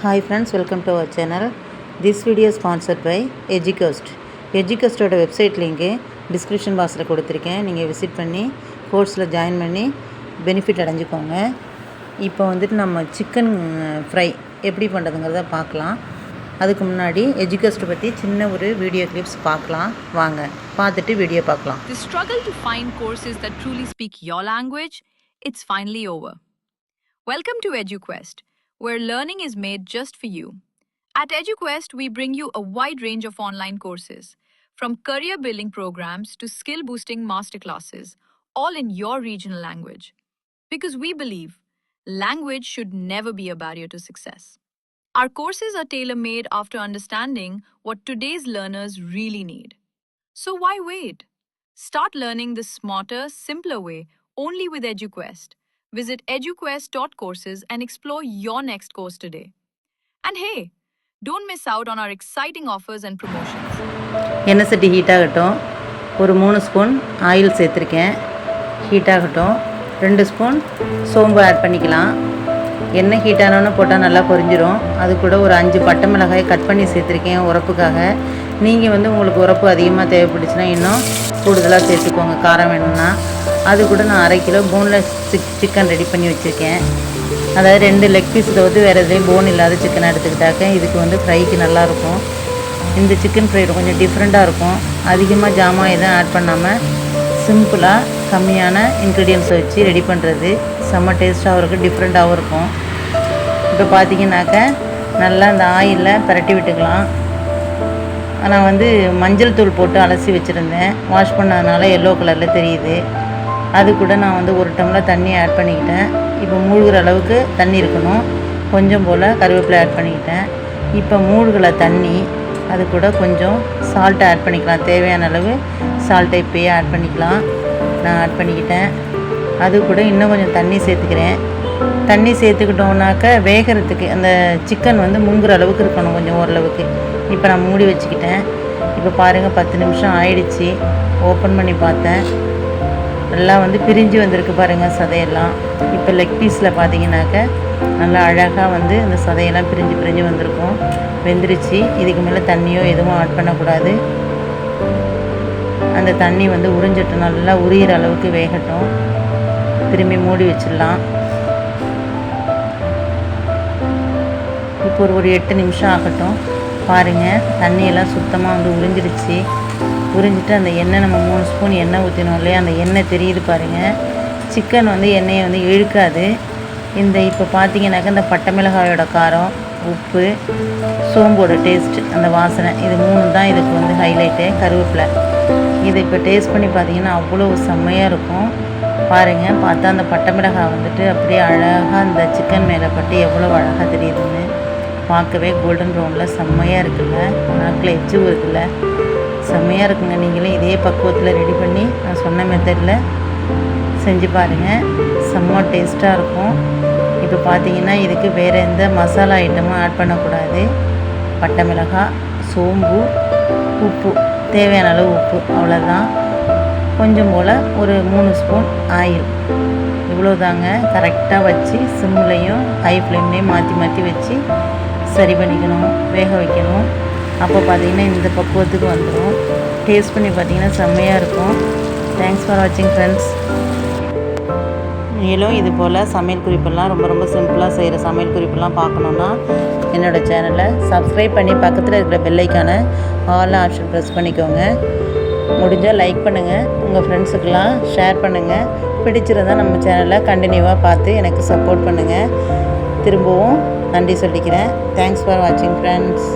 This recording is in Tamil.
Hi friends, welcome to our channel. This video is sponsored by Educost. Educostோட வெப்சைட் லிங்க் டிஸ்கிரிப்ஷன் பாக்ஸில் கொடுத்துருக்கேன். நீங்கள் விசிட் பண்ணி கோர்ஸில் ஜாயின் பண்ணி பெனிஃபிட் அடைஞ்சிக்கோங்க. இப்போ வந்துட்டு நம்ம சிக்கன் ஃப்ரை எப்படி பண்ணுறதுங்கிறத பார்க்கலாம். அதுக்கு முன்னாடி எஜுகோஸ்ட் பற்றி சின்ன ஒரு வீடியோ கிளிப்ஸ் பார்க்கலாம். வாங்க பார்த்துட்டு வீடியோ பார்க்கலாம். The struggle to find courses that truly speak your language, it's finally over. Welcome to EduQuest, where learning is made just for you. At EduQuest, we bring you a wide range of online courses, from career building programs to skill boosting masterclasses, all in your regional language. Because we believe language should never be a barrier to success. Our courses are tailor-made after understanding what today's learners really need. So why wait? Start learning the smarter, simpler way only with EduQuest. Visit eduquest.courses and explore your next course today. And hey, don't miss out on our exciting offers and promotions. எண்ணெய் சட்டி ஹீட் ஆகட்டும். ஒரு 3 ஸ்பூன் ஆயில் சேர்த்துருக்கேன். ஹீட் ஆகட்டும். 2 ஸ்பூன் சோம்பு ஆட் பண்ணிக்கலாம். எண்ணெய் ஹீட் ஆனோன்னு போட்டால் நல்லா பொரிஞ்சிடும். அது கூட ஒரு 5 பட்டை மிளகாய் கட் பண்ணி சேர்த்துருக்கேன் உரப்புக்காக. நீங்கள் உங்களுக்கு உரப்பு அதிகமாக தேவைப்பட்டுச்சுன்னா இன்னும் கூடுதலாக சேர்த்துக்கோங்க காரம் வேணும்னா. அது கூட நான் 1/2 கிலோ போன்லெஸ் சிக்கன் ரெடி பண்ணி வச்சுருக்கேன். அதாவது 2 லெக் பீஸ் தவிர்த்து வேறு எதுலேயும் போன் இல்லாத சிக்கனை எடுத்துக்கிட்டாக்க இதுக்கு ஃப்ரைக்கு நல்லாயிருக்கும். இந்த சிக்கன் ஃப்ரை கொஞ்சம் டிஃப்ரெண்ட்டாக இருக்கும். அதிகமாக ஜாமான் எதுவும் ஆட் பண்ணாமல் சிம்பிளாக கம்மியான இன்க்ரீடியன்ஸை வச்சு ரெடி பண்ணுறது செம்ம டேஸ்ட்டாகவும் இருக்கும், டிஃப்ரெண்ட்டாகவும் இருக்கும். இப்போ பார்த்தீங்கன்னாக்க நல்லா இந்த ஆயிலில் பரட்டி விட்டுக்கலாம். நான் மஞ்சள் தூள் போட்டு அலசி வச்சுருந்தேன். வாஷ் பண்ணதுனால எல்லோ கலரில் தெரியுது. அது கூட நான் 1 டம்ளர் தண்ணி ஆட் பண்ணிக்கிட்டேன். இப்போ மூழ்கிற அளவுக்கு தண்ணி இருக்கணும். கொஞ்சம் போல் கருவேப்பிலை ஆட் பண்ணிக்கிட்டேன். இப்போ மூழ்கிற தண்ணி அது கூட கொஞ்சம் சால்ட்டை ஆட் பண்ணிக்கலாம். தேவையான அளவு சால்ட்டை இப்போயே ஆட் பண்ணிக்கலாம். நான் ஆட் பண்ணிக்கிட்டேன். அது கூட இன்னும் கொஞ்சம் தண்ணி சேர்த்துக்கிறேன். தண்ணி சேர்த்துக்கிட்டோம்னாக்க வேகிறதுக்கு அந்த சிக்கன் முங்குற அளவுக்கு இருக்கணும் கொஞ்சம் ஓரளவுக்கு. இப்போ நான் மூடி வச்சுக்கிட்டேன். இப்போ பாருங்கள் 10 நிமிஷம் ஆயிடுச்சு. ஓப்பன் பண்ணி பார்த்தேன். நல்லா பிரிஞ்சு வந்திருக்கு பாருங்கள் சதையெல்லாம். இப்போ லெக் பீஸில் பார்த்தீங்கன்னாக்க நல்லா அழகாக இந்த சதையெல்லாம் பிரிஞ்சு பிரிஞ்சு வந்திருக்கும். வெந்துருச்சு. இதுக்கு மேலே தண்ணியோ எதுவும் ஆட் பண்ணக்கூடாது. அந்த தண்ணி உறிஞ்சிட்டு நல்லா உரியிற அளவுக்கு வேகட்டும். திரும்பி மூடி வச்சிடலாம். இப்போ ஒரு 8 நிமிஷம் ஆகட்டும். பாருங்கள் தண்ணியெல்லாம் சுத்தமாக உறிஞ்சிடுச்சு. உறிஞ்சிட்டு அந்த எண்ணெய் நம்ம 3 ஸ்பூன் எண்ணெய் ஊற்றினோம் இல்லையா, அந்த எண்ணெய் தெரியுது பாருங்கள். சிக்கன் எண்ணெயை இழுக்காது. இப்போ பார்த்தீங்கன்னாக்கா இந்த பட்டை மிளகாயோட காரம், உப்பு, சோம்போட டேஸ்ட், அந்த வாசனை, இது 3 தான் இதுக்கு ஹைலைட்டு. கருவேப்பிலை இது இப்போ டேஸ்ட் பண்ணி பார்த்தீங்கன்னா அவ்வளோ செம்மையாக இருக்கும். பாருங்கள், பார்த்தா அந்த பட்டை மிளகாய் அப்படியே அழகாக அந்த சிக்கன் மேலே பட்டு எவ்வளோ அழகாக தெரியுதுன்னு. பார்க்கவே கோல்டன் ப்ரௌனில் செம்மையாக இருக்குல்ல, நாக்கில் எச்சு இருக்குல்ல, செம்மையாக இருக்குங்க. நீங்களே இதே பக்குவத்தில் ரெடி பண்ணி நான் சொன்ன மெத்தடில் செஞ்சு பாருங்கள். செம்ம டேஸ்ட்டாக இருக்கும். இப்போ பார்த்தீங்கன்னா இதுக்கு வேறு எந்த மசாலா ஐட்டமும் ஆட் பண்ணக்கூடாது. பட்டை மிளகாய், சோம்பு, உப்பு, தேவையான அளவு உப்பு, அவ்வளோதான். கொஞ்சம் போல் ஒரு 3 ஸ்பூன் ஆயில், இவ்வளோதாங்க. கரெக்டாக வச்சு சிம்லேயும் ஹை ஃப்ளேம்லேயும் மாற்றி மாற்றி வச்சு சரி பண்ணிக்கணும், வேக வைக்கணும். அப்போ பார்த்தீங்கன்னா இந்த பக்குவத்துக்கு வந்துடும். டேஸ்ட் பண்ணி பார்த்தீங்கன்னா செம்மையாக இருக்கும். தேங்க்ஸ் ஃபார் வாட்சிங் ஃப்ரெண்ட்ஸ். மேலும் இது போல் சமையல் குறிப்பெல்லாம் ரொம்ப ரொம்ப சிம்பிளாக செய்கிற சமையல் குறிப்பெல்லாம் பார்க்கணுன்னா என்னோடய சேனலை சப்ஸ்கிரைப் பண்ணி பக்கத்தில் இருக்கிற பெல்லைக்கான ஆல் ஆப்ஷன் ப்ரெஸ் பண்ணிக்கோங்க. முடிஞ்சால் லைக் பண்ணுங்கள், உங்கள் ஃப்ரெண்ட்ஸுக்கெல்லாம் ஷேர் பண்ணுங்கள். பிடிச்சிருந்தால் நம்ம சேனலை கண்டினியூவாக பார்த்து எனக்கு சப்போர்ட் பண்ணுங்கள். திரும்பவும் நன்றி சொல்லிக்கிறேன். தேங்க்ஸ் ஃபார் வாட்சிங் ஃப்ரெண்ட்ஸ்.